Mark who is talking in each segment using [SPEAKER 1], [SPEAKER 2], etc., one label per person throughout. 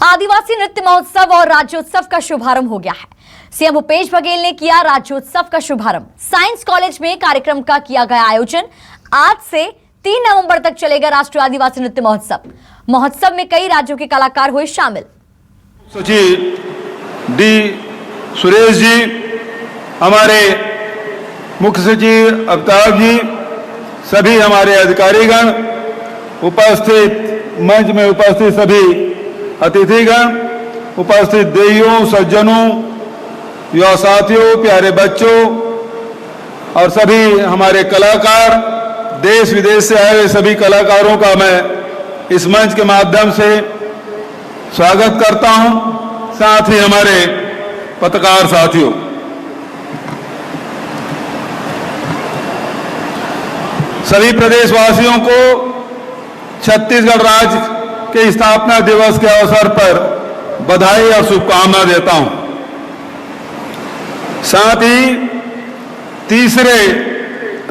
[SPEAKER 1] आदिवासी नृत्य महोत्सव और राज्योत्सव का शुभारंभ हो गया है। सीएम भूपेश बघेल ने किया राज्योत्सव का शुभारंभ। साइंस कॉलेज में कार्यक्रम का किया गया आयोजन। आज से 3 नवंबर तक चलेगा राष्ट्रीय आदिवासी नृत्य महोत्सव। महोत्सव में कई राज्यों के कलाकार हुए शामिल।
[SPEAKER 2] सचिव डी सुरेश जी, हमारे मुख्य सचिव अवतार जी, सभी हमारे अधिकारीगण, उपस्थित मंच में उपस्थित सभी अतिथिगण, उपस्थित देवियों, सज्जनों, युवा साथियों, प्यारे बच्चों और सभी हमारे कलाकार, देश विदेश से आए हुए सभी कलाकारों का मैं इस मंच के माध्यम से स्वागत करता हूं। साथ ही हमारे पत्रकार साथियों, सभी प्रदेशवासियों को छत्तीसगढ़ राज्य के स्थापना दिवस के अवसर पर बधाई और शुभकामना देता हूं। साथ ही तीसरे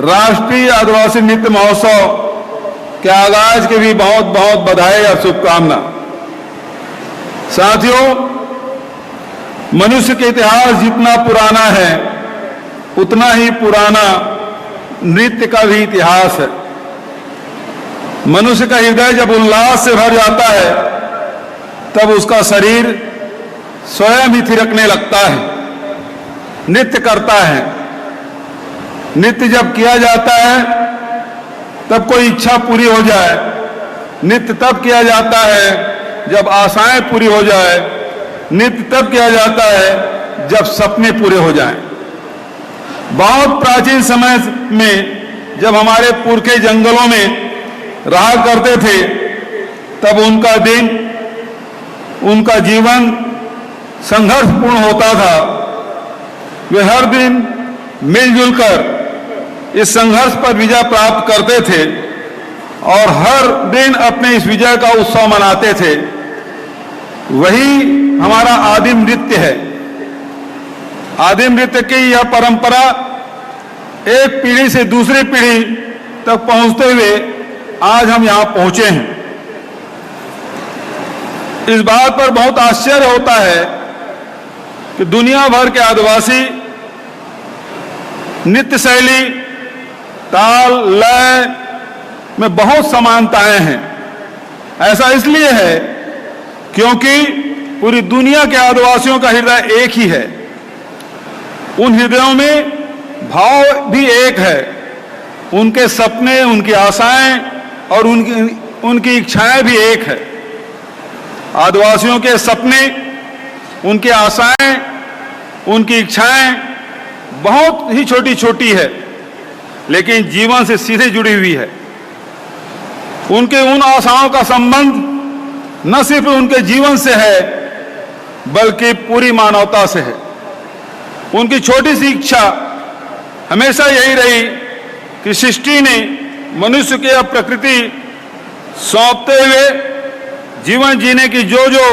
[SPEAKER 2] राष्ट्रीय आदिवासी नृत्य महोत्सव के आगाज की भी बहुत बहुत बधाई और शुभकामना। साथियों, मनुष्य के इतिहास जितना पुराना है उतना ही पुराना नृत्य का भी इतिहास है। मनुष्य का हृदय जब उल्लास से भर जाता है तब उसका शरीर स्वयं ही थिरकने लगता है, नृत्य करता है। नृत्य जब किया जाता है तब कोई इच्छा पूरी हो जाए। नृत्य तब किया जाता है जब आशाएं पूरी हो जाए। नृत्य तब किया जाता है जब सपने पूरे हो जाएं। बहुत प्राचीन समय में जब हमारे पुरखे जंगलों में रहा करते थे तब उनका दिन, उनका जीवन संघर्षपूर्ण होता था। वे हर दिन मिलजुल कर इस संघर्ष पर विजय प्राप्त करते थे और हर दिन अपने इस विजय का उत्सव मनाते थे। वही हमारा आदिम नृत्य है। आदिम नृत्य की यह परंपरा एक पीढ़ी से दूसरी पीढ़ी तक पहुंचते हुए आज हम यहां पहुंचे हैं। इस बात पर बहुत आश्चर्य होता है कि दुनिया भर के आदिवासी नृत्य शैली, ताल, लय में बहुत समानताएं हैं। ऐसा इसलिए है क्योंकि पूरी दुनिया के आदिवासियों का हृदय एक ही है। उन हृदयों में भाव भी एक है। उनके सपने, उनकी आशाएं और उनकी इच्छाएं भी एक है। आदिवासियों के सपने, उनकी आशाएं, उनकी इच्छाएं बहुत ही छोटी छोटी है लेकिन जीवन से सीधे जुड़ी हुई है। उनके उन आशाओं का संबंध न सिर्फ उनके जीवन से है बल्कि पूरी मानवता से है। उनकी छोटी सी इच्छा हमेशा यही रही कि सृष्टि ने मनुष्य के प्रकृति सौंपते हुए जीवन जीने की जो जो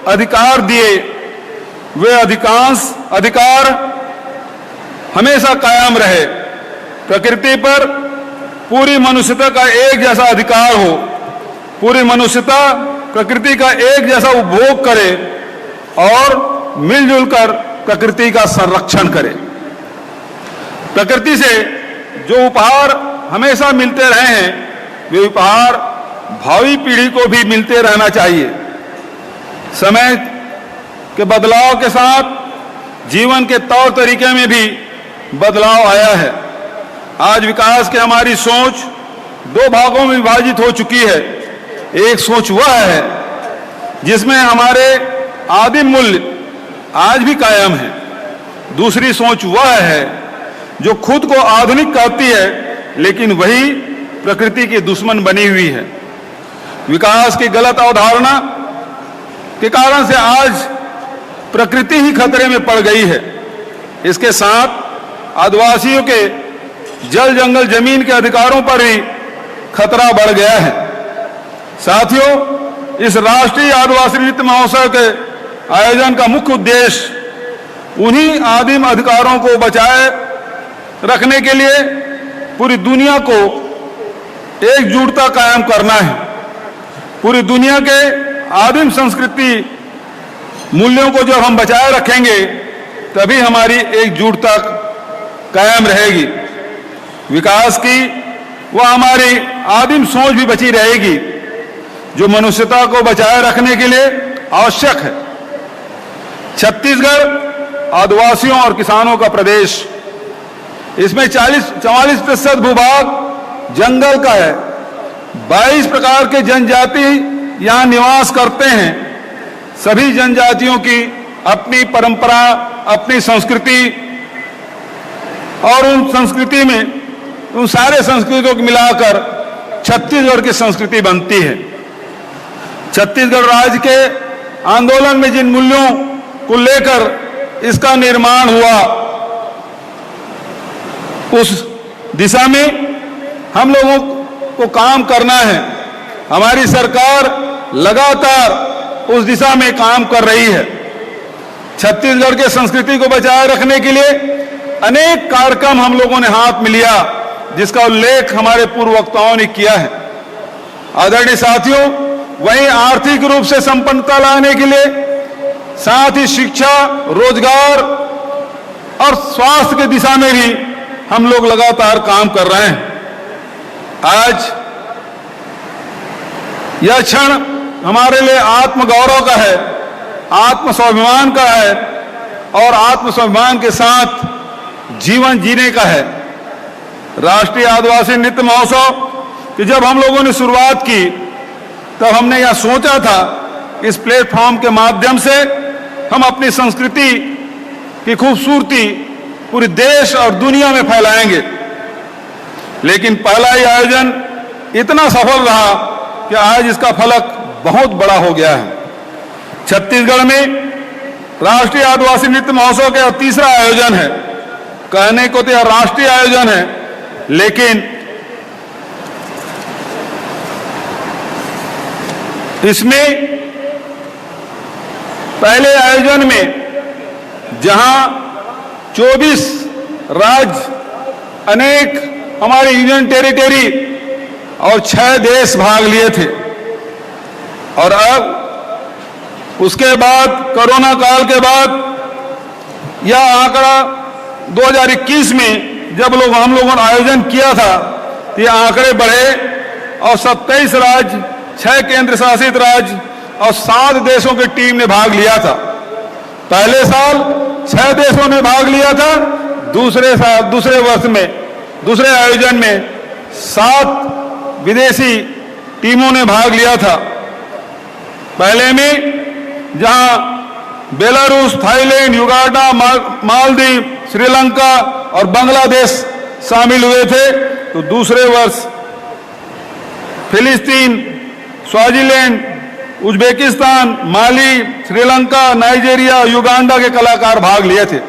[SPEAKER 2] अधिकार दिए वे अधिकार हमेशा कायम रहे। प्रकृति पर पूरी मनुष्यता का एक जैसा अधिकार हो, पूरी मनुष्यता प्रकृति का एक जैसा उपभोग करे और मिलजुल कर प्रकृति का संरक्षण करे। प्रकृति से जो उपहार हमेशा मिलते रहे हैं वे उपहार भावी पीढ़ी को भी मिलते रहना चाहिए। समय के बदलाव के साथ जीवन के तौर तरीके में भी बदलाव आया है। आज विकास की हमारी सोच 2 भागों में विभाजित हो चुकी है। एक सोच वह है जिसमें हमारे आदिम मूल्य आज भी कायम है। दूसरी सोच वह है जो खुद को आधुनिक कहती है लेकिन वही प्रकृति की दुश्मन बनी हुई है। विकास की गलत अवधारणा के कारण से आज प्रकृति ही खतरे में पड़ गई है। इसके साथ आदिवासियों के जल, जंगल, जमीन के अधिकारों पर भी खतरा बढ़ गया है। साथियों, इस राष्ट्रीय आदिवासी नृत्य महोत्सव के आयोजन का मुख्य उद्देश्य उन्हीं आदिम अधिकारों को बचाए रखने के लिए पूरी दुनिया को एकजुटता कायम करना है। पूरी दुनिया के आदिम संस्कृति मूल्यों को जब हम बचाए रखेंगे तभी हमारी एकजुटता कायम रहेगी। विकास की वह हमारी आदिम सोच भी बची रहेगी जो मनुष्यता को बचाए रखने के लिए आवश्यक है। छत्तीसगढ़ आदिवासियों और किसानों का प्रदेश, इसमें 44% भूभाग जंगल का है। 22 प्रकार के जनजाति यहां निवास करते हैं। सभी जनजातियों की अपनी परंपरा, अपनी संस्कृति, और उन संस्कृति में उन सारे संस्कृतियों को मिलाकर छत्तीसगढ़ की संस्कृति बनती है। छत्तीसगढ़ राज्य के आंदोलन में जिन मूल्यों को लेकर इसका निर्माण हुआ, उस दिशा में हम लोगों को काम करना है। हमारी सरकार लगातार उस दिशा में काम कर रही है। छत्तीसगढ़ के संस्कृति को बचाए रखने के लिए अनेक कार्यक्रम हम लोगों ने हाथ में लिया, जिसका उल्लेख हमारे पूर्व वक्ताओं ने किया है। आदरणीय साथियों, वहीं आर्थिक रूप से संपन्नता लाने के लिए साथ ही शिक्षा, रोजगार और स्वास्थ्य की दिशा में भी हम लोग लगातार काम कर रहे हैं। आज यह क्षण हमारे लिए आत्मगौरव का है, आत्मस्वाभिमान का है और आत्मस्वाभिमान के साथ जीवन जीने का है। राष्ट्रीय आदिवासी नृत्य महोत्सव कि जब हम लोगों ने शुरुआत की तब हमने यह सोचा था इस प्लेटफॉर्म के माध्यम से हम अपनी संस्कृति की खूबसूरती पूरे देश और दुनिया में फैलाएंगे। लेकिन पहला ही आयोजन इतना सफल रहा कि आज इसका फलक बहुत बड़ा हो गया है। छत्तीसगढ़ में राष्ट्रीय आदिवासी नृत्य महोत्सव का तीसरा आयोजन है। कहने को तो यह राष्ट्रीय आयोजन है, लेकिन इसमें पहले आयोजन में जहां 24 राज्य, अनेक हमारे यूनियन टेरिटरी और 6 देश भाग लिए थे, और अब उसके बाद कोरोना काल के बाद यह आंकड़ा 2021 में जब हम लोगों ने आयोजन किया था तो ये आंकड़े बढ़े और 27 राज्य, 6 केंद्र शासित राज्य और 7 देशों की टीम ने भाग लिया था। पहले साल 6 देशों ने भाग लिया था, दूसरे वर्ष में दूसरे आयोजन में 7 विदेशी टीमों ने भाग लिया था। पहले में जहां Belarus, Thailand, Uganda, Maldives, Sri Lanka और बांग्लादेश शामिल हुए थे, तो दूसरे वर्ष फिलिस्तीन, स्वाजीलैंड, उज्बेकिस्तान, माली, श्रीलंका, नाइजीरिया, युगांडा के कलाकार भाग लिए थे।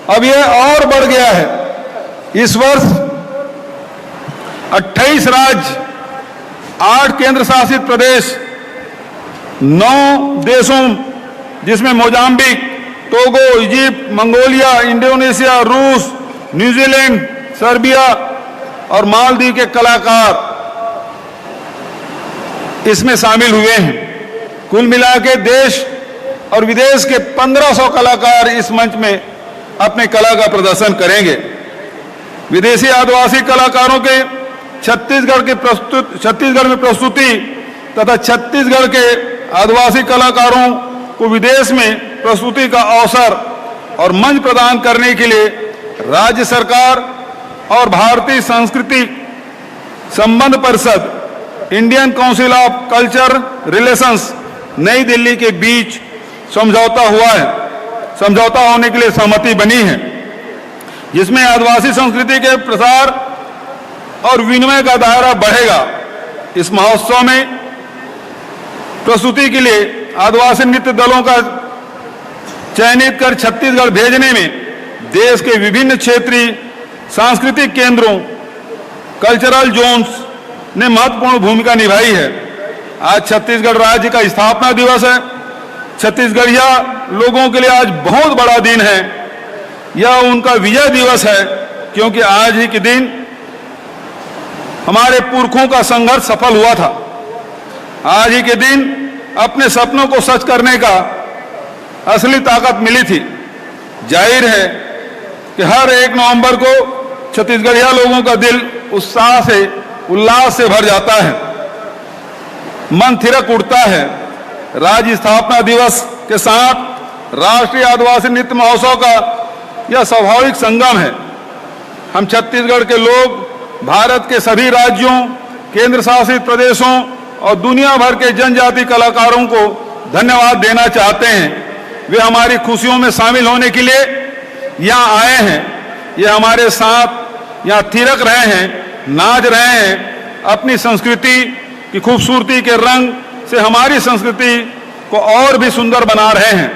[SPEAKER 2] अब यह और बढ़ गया है। इस वर्ष 28 राज्य, 8 केंद्र शासित प्रदेश, 9 देशों जिसमें Mozambique, Togo, Egypt, Mongolia, Indonesia, रूस, न्यूजीलैंड, सर्बिया और मालदीव के कलाकार इसमें शामिल हुए हैं। कुल मिला के देश और विदेश के 1500 कलाकार इस मंच में अपने कला का प्रदर्शन करेंगे। विदेशी आदिवासी कलाकारों के छत्तीसगढ़ में प्रस्तुति तथा छत्तीसगढ़ के आदिवासी कलाकारों को विदेश में प्रस्तुति का अवसर और मंच प्रदान करने के लिए राज्य सरकार और भारतीय सांस्कृतिक संबंध परिषद, Indian council of culture relations, नई दिल्ली के बीच समझौता हुआ है। समझौता होने के लिए सहमति बनी है, जिसमें आदिवासी संस्कृति के प्रसार और विनिमय का दायरा बढ़ेगा। इस महोत्सव में प्रस्तुति के लिए आदिवासी नृत्य दलों का चयनित कर छत्तीसगढ़ भेजने में देश के विभिन्न क्षेत्रीय सांस्कृतिक केंद्रों, कल्चरल जोन्स ने महत्वपूर्ण भूमिका निभाई है। आज छत्तीसगढ़ राज्य का स्थापना दिवस है। छत्तीसगढ़िया लोगों के लिए आज बहुत बड़ा दिन है। यह उनका विजय दिवस है, क्योंकि आज ही के दिन हमारे पुरखों का संघर्ष सफल हुआ था। आज ही के दिन अपने सपनों को सच करने का असली ताकत मिली थी। जाहिर है कि हर 1 नवंबर को छत्तीसगढ़िया लोगों का दिल उत्साह से, उल्लास से भर जाता है, मन थिरक उठता है। राज्य स्थापना दिवस के साथ राष्ट्रीय आदिवासी नृत्य महोत्सव का यह स्वाभाविक संगम है। हम छत्तीसगढ़ के लोग भारत के सभी राज्यों, केंद्र शासित प्रदेशों और दुनिया भर के जनजाति कलाकारों को धन्यवाद देना चाहते हैं। वे हमारी खुशियों में शामिल होने के लिए यहाँ आए हैं। ये हमारे साथ यहाँ थिरक रहे हैं, नाच रहे हैं, अपनी संस्कृति की खूबसूरती के रंग से हमारी संस्कृति को और भी सुंदर बना रहे हैं।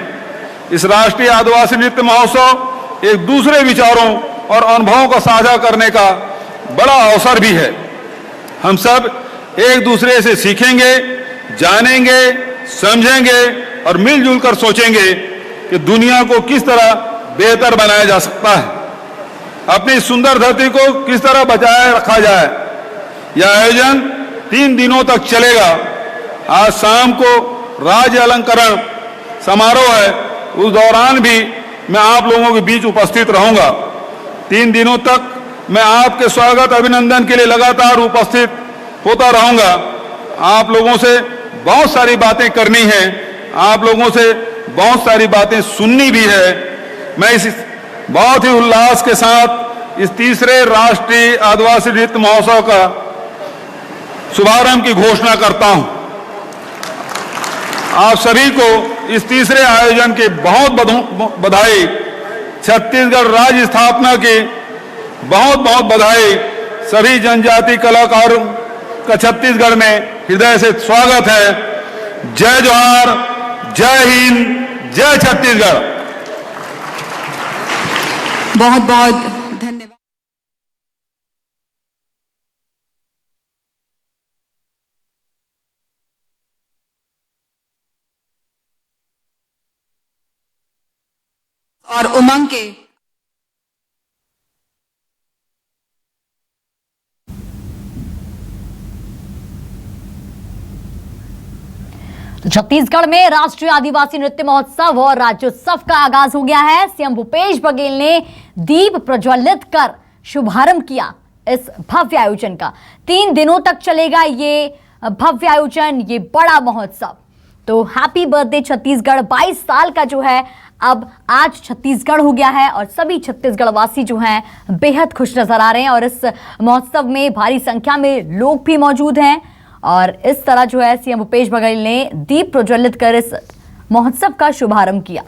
[SPEAKER 2] इस राष्ट्रीय आदिवासी नृत्य महोत्सव एक दूसरे विचारों और अनुभवों को साझा करने का बड़ा अवसर भी है। हम सब एक दूसरे से सीखेंगे, जानेंगे, समझेंगे और मिलजुल कर सोचेंगे कि दुनिया को किस तरह बेहतर बनाया जा सकता है, अपनी सुंदर धरती को किस तरह बचाए रखा जाए। यह आयोजन 3 दिनों तक चलेगा। आज शाम को राज्य अलंकरण समारोह है, उस दौरान भी मैं आप लोगों के बीच उपस्थित रहूंगा। 3 दिनों तक मैं आपके स्वागत अभिनंदन के लिए लगातार उपस्थित होता रहूंगा। आप लोगों से बहुत सारी बातें करनी है, आप लोगों से बहुत सारी बातें सुननी भी है। मैं इस बहुत ही उल्लास के साथ इस तीसरे राष्ट्रीय आदिवासी नृत्य महोत्सव का शुभारंभ की घोषणा करता हूं। आप सभी को इस तीसरे आयोजन की बहुत बधाई। छत्तीसगढ़ राज्य स्थापना की बहुत बहुत बधाई। सभी जनजाति कलाकारों का छत्तीसगढ़ में हृदय से स्वागत है। जय जोहार, जय हिंद, जय छत्तीसगढ़।
[SPEAKER 3] बहुत बहुत धन्यवाद। और उमंग के
[SPEAKER 1] छत्तीसगढ़ में राष्ट्रीय आदिवासी नृत्य महोत्सव और राज्योत्सव का आगाज हो गया है। सीएम भूपेश बघेल ने दीप प्रज्वलित कर शुभारंभ किया इस भव्य आयोजन का। 3 दिनों तक चलेगा ये भव्य आयोजन, ये बड़ा महोत्सव। तो हैप्पी बर्थडे छत्तीसगढ़। 22 साल का जो है अब आज छत्तीसगढ़ हो गया है और सभी छत्तीसगढ़ वासी जो हैं बेहद खुश नजर आ रहे हैं और इस महोत्सव में भारी संख्या में लोग भी मौजूद हैं। और इस तरह जो है सीएम भूपेश बघेल ने दीप प्रज्वलित कर इस महोत्सव का शुभारंभ किया।